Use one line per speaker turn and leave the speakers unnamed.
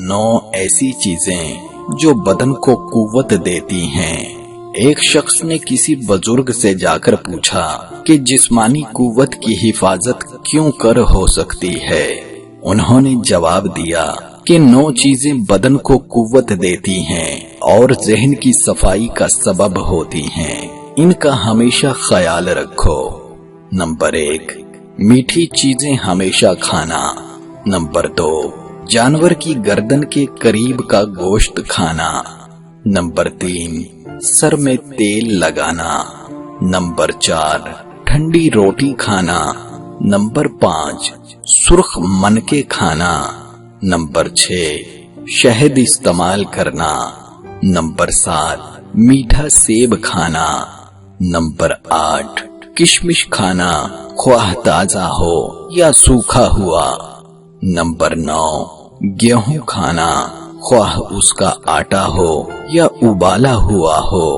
9 ایسی چیزیں جو بدن کو قوت دیتی ہیں۔ ایک شخص نے کسی بزرگ سے جا کر پوچھا کہ جسمانی قوت کی حفاظت کیوں کر ہو سکتی ہے؟ انہوں نے جواب دیا کہ 9 چیزیں بدن کو قوت دیتی ہیں اور ذہن کی صفائی کا سبب ہوتی ہیں، ان کا ہمیشہ خیال رکھو۔ نمبر 1، میٹھی چیزیں ہمیشہ کھانا۔ نمبر 2، جانور کی گردن کے قریب کا گوشت کھانا۔ نمبر 3، سر میں تیل لگانا۔ نمبر 4، ٹھنڈی روٹی کھانا۔ نمبر 5، سرخ منکے کھانا۔ نمبر 6، شہد استعمال کرنا۔ نمبر 7، میٹھا سیب کھانا۔ نمبر 8، کشمش کھانا، خواہ تازہ ہو یا سوکھا ہوا۔ نمبر 9، گیہوں کھانا، خواہ اس کا آٹا ہو یا ابالا ہوا ہو۔